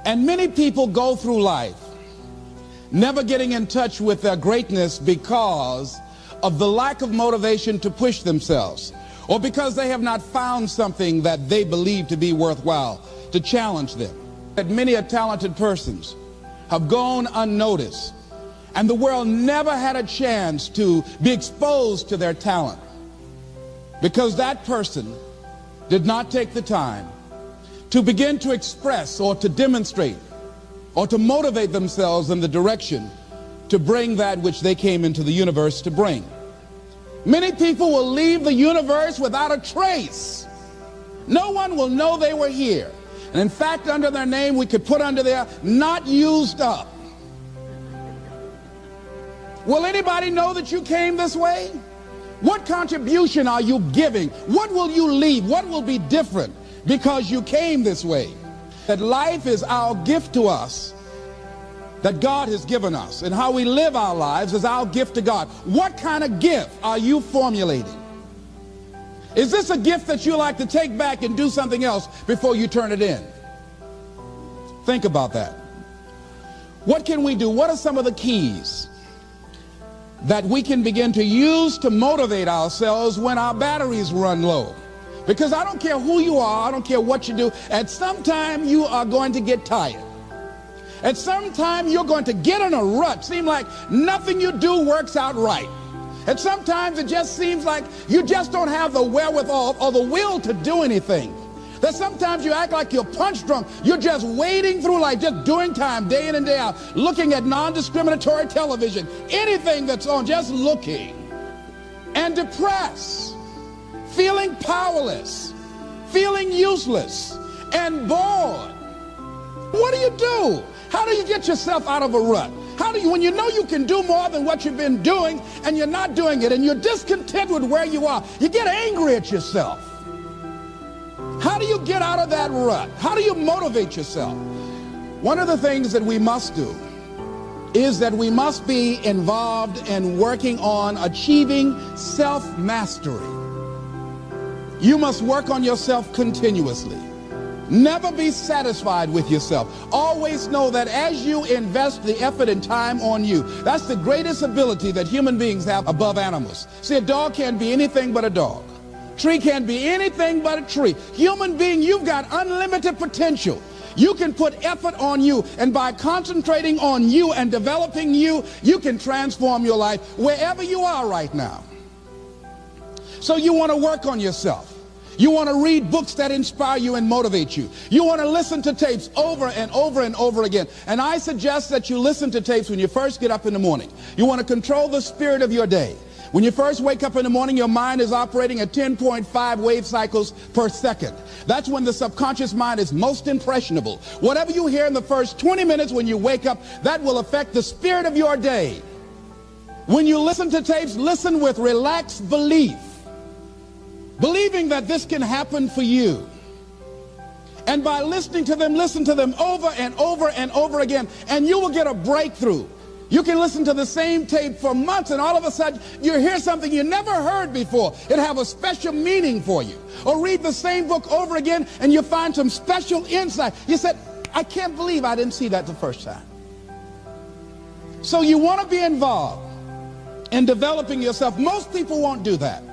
And many people go through life never getting in touch with their greatness because of the lack of motivation to push themselves, or because they have not found something that they believe to be worthwhile to challenge them. That many talented persons have gone unnoticed, and the world never had a chance to be exposed to their talent because that person did not take the time to begin to express or to demonstrate or to motivate themselves in the direction to bring that which they came into the universe to bring. Many people will leave the universe without a trace. No one will know they were here. And in fact, under their name, we could put under there, not used up. Will anybody know that you came this way? What contribution are you giving? What will you leave? What will be different because you came this way? That life is our gift to us, that God has given us, and how we live our lives is our gift to God. What kind of gift are you formulating? Is this a gift that you like to take back and do something else before you turn it in? Think about that. What can we do? What are some of the keys that we can begin to use to motivate ourselves when our batteries run low? Because I don't care who you are, I don't care what you do, at some time you are going to get tired. At some time you're going to get in a rut. Seem like nothing you do works out right. And sometimes it just seems like you just don't have the wherewithal or the will to do anything. That sometimes you act like you're punch drunk. You're just wading through life, just doing time day in and day out, looking at non-discriminatory television, anything that's on, just looking. And depressed, feeling powerless, feeling useless, and bored. What do? How do you get yourself out of a rut? How do you, when you know you can do more than what you've been doing and you're not doing it and you're discontent with where you are, you get angry at yourself. How do you get out of that rut? How do you motivate yourself? One of the things that we must do is that we must be involved in working on achieving self-mastery. You must work on yourself continuously. Never be satisfied with yourself. Always know that as you invest the effort and time on you, that's the greatest ability that human beings have above animals. See, a dog can't be anything but a dog. Tree can't be anything but a tree. Human being, you've got unlimited potential. You can put effort on you, and by concentrating on you and developing you, you can transform your life wherever you are right now. So you want to work on yourself. You want to read books that inspire you and motivate you. You want to listen to tapes over and over and over again. And I suggest that you listen to tapes when you first get up in the morning. You want to control the spirit of your day. When you first wake up in the morning, your mind is operating at 10.5 wave cycles per second. That's when the subconscious mind is most impressionable. Whatever you hear in the first 20 minutes when you wake up, that will affect the spirit of your day. When you listen to tapes, listen with relaxed belief, believing that this can happen for you. And by listening to them, listen to them over and over and over again, and you will get a breakthrough. You can listen to the same tape for months, and all of a sudden you hear something you never heard before. It have a special meaning for you. Or read the same book over again, and you find some special insight. You said, I can't believe I didn't see that the first time. So you want to be involved in developing yourself. Most people won't do that.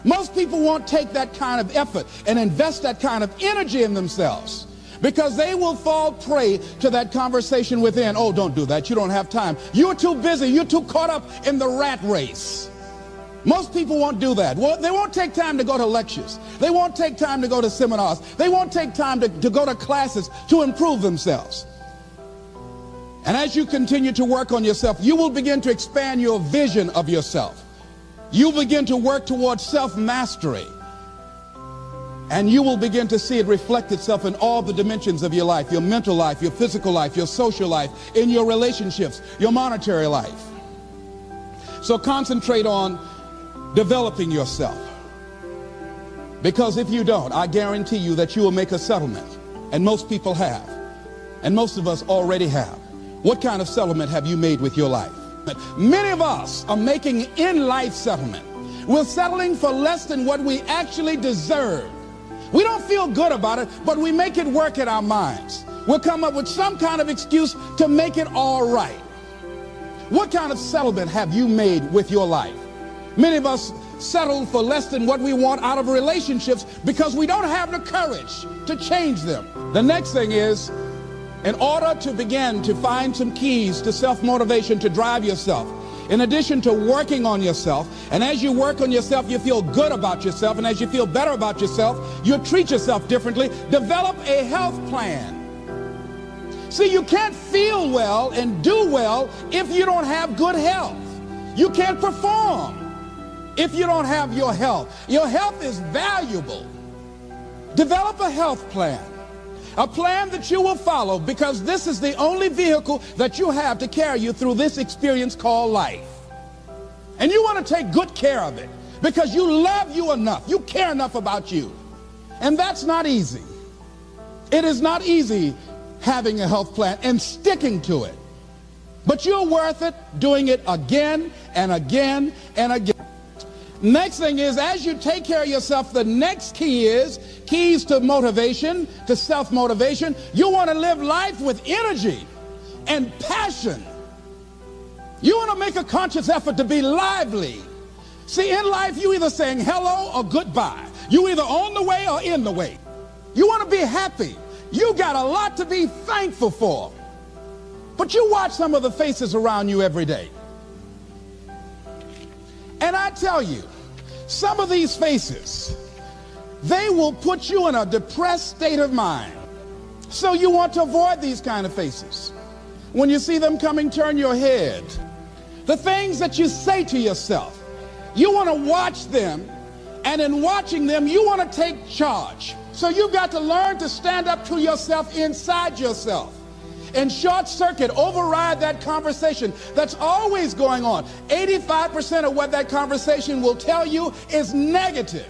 Most people won't take that kind of effort and invest that kind of energy in themselves, because they will fall prey to that conversation within. Oh, don't do that. You don't have time. You're too busy. You're too caught up in the rat race. Most people won't do that. Well, they won't take time to go to lectures. They won't take time to go to seminars. They won't take time to go to classes to improve themselves. And as you continue to work on yourself, you will begin to expand your vision of yourself. You begin to work towards self-mastery. And you will begin to see it reflect itself in all the dimensions of your life, your mental life, your physical life, your social life, in your relationships, your monetary life. So concentrate on developing yourself. Because if you don't, I guarantee you that you will make a settlement. And most people have. And most of us already have. What kind of settlement have you made with your life? Many of us are making in-life settlement. We're settling for less than what we actually deserve. We don't feel good about it, but we make it work in our minds. We'll come up with some kind of excuse to make it all right. What kind of settlement have you made with your life? Many of us settle for less than what we want out of relationships because we don't have the courage to change them. The next thing is, in order to begin to find some keys to self-motivation to drive yourself, in addition to working on yourself, and as you work on yourself, you feel good about yourself, and as you feel better about yourself, you treat yourself differently. Develop a health plan. See, you can't feel well and do well if you don't have good health. You can't perform if you don't have your health. Your health is valuable. Develop a health plan. A plan that you will follow, because this is the only vehicle that you have to carry you through this experience called life. And you want to take good care of it because you love you enough. You care enough about you. And that's not easy. It is not easy having a health plan and sticking to it. But you're worth it doing it again and again and again. Next thing is, as you take care of yourself, the next key is keys to motivation, to self-motivation. You want to live life with energy and passion. You want to make a conscious effort to be lively. See, in life, you either saying hello or goodbye. You either on the way or in the way. You want to be happy. You got a lot to be thankful for. But you watch some of the faces around you every day. And I tell you, some of these faces, they will put you in a depressed state of mind. So you want to avoid these kind of faces. When you see them coming, turn your head. The things that you say to yourself, you want to watch them, and in watching them, you want to take charge. So you've got to learn to stand up to yourself inside yourself and short circuit, override that conversation that's always going on. 85% of what that conversation will tell you is negative.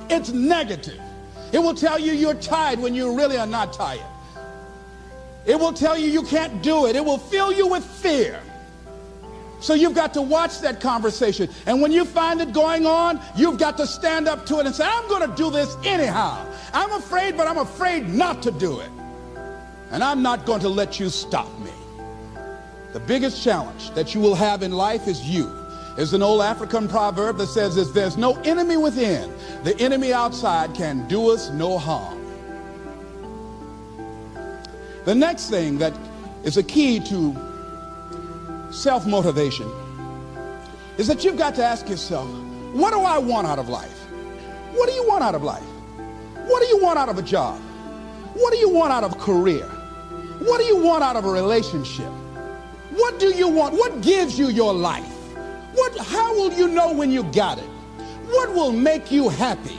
It's negative. It will tell you you're tired when you really are not tired. It will tell you you can't do it. It will fill you with fear. So you've got to watch that conversation. And when you find it going on, you've got to stand up to it and say, I'm going to do this anyhow. I'm afraid, but I'm afraid not to do it. And I'm not going to let you stop me. The biggest challenge that you will have in life is you. There's an old African proverb that says, if there's no enemy within, the enemy outside can do us no harm. The next thing that is a key to self-motivation is that you've got to ask yourself, what do I want out of life? What do you want out of life? What do you want out of a job? What do you want out of a career? What do you want out of a relationship? What do you want? What gives you your life? How will you know when you got it? What will make you happy?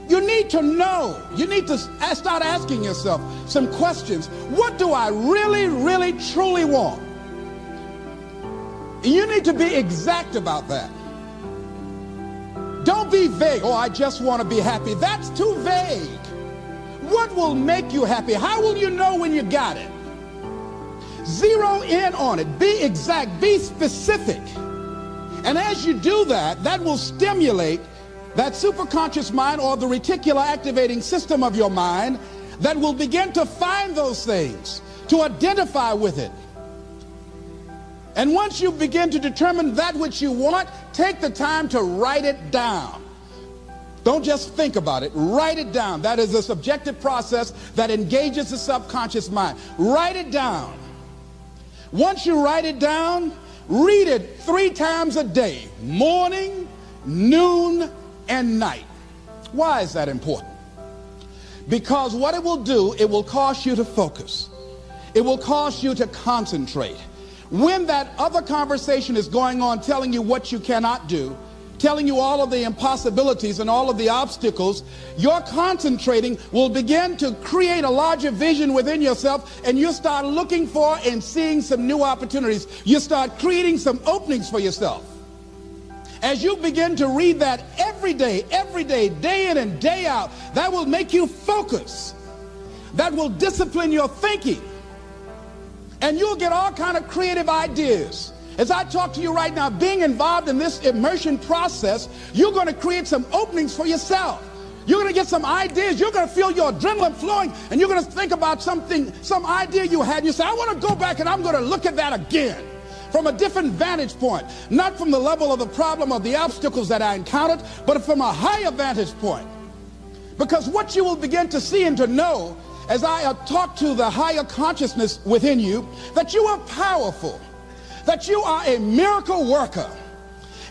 You need to know. You need to start asking yourself some questions. What do I really, really, truly want? You need to be exact about that. Don't be vague. Oh, I just want to be happy. That's too vague. What will make you happy? How will you know when you got it? Zero in on it. Be exact. Be specific. And as you do that, that will stimulate that superconscious mind, or the reticular activating system of your mind, that will begin to find those things, to identify with it. And once you begin to determine that which you want, take the time to write it down. Don't just think about it. Write it down. That is a subjective process that engages the subconscious mind. Write it down. Once you write it down, read it 3 times a day, morning, noon, and night. Why is that important? Because what it will do, it will cause you to focus. It will cause you to concentrate. When that other conversation is going on telling you what you cannot do, telling you all of the impossibilities and all of the obstacles, your concentrating will begin to create a larger vision within yourself, and you start looking for and seeing some new opportunities. You start creating some openings for yourself. As you begin to read that every day, day in and day out, that will make you focus. That will discipline your thinking. And you'll get all kind of creative ideas. As I talk to you right now, being involved in this immersion process, you're going to create some openings for yourself. You're going to get some ideas. You're going to feel your adrenaline flowing, and you're going to think about something, some idea you had. And you say, I want to go back and I'm going to look at that again from a different vantage point, not from the level of the problem or the obstacles that I encountered, but from a higher vantage point. Because what you will begin to see and to know as I talk to the higher consciousness within you, that you are powerful, that you are a miracle worker.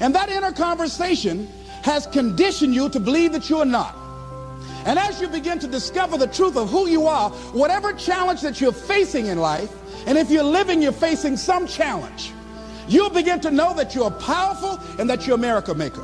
And that inner conversation has conditioned you to believe that you are not. And as you begin to discover the truth of who you are, whatever challenge that you're facing in life, and if you're living, you're facing some challenge, you'll begin to know that you're powerful and that you're a miracle maker.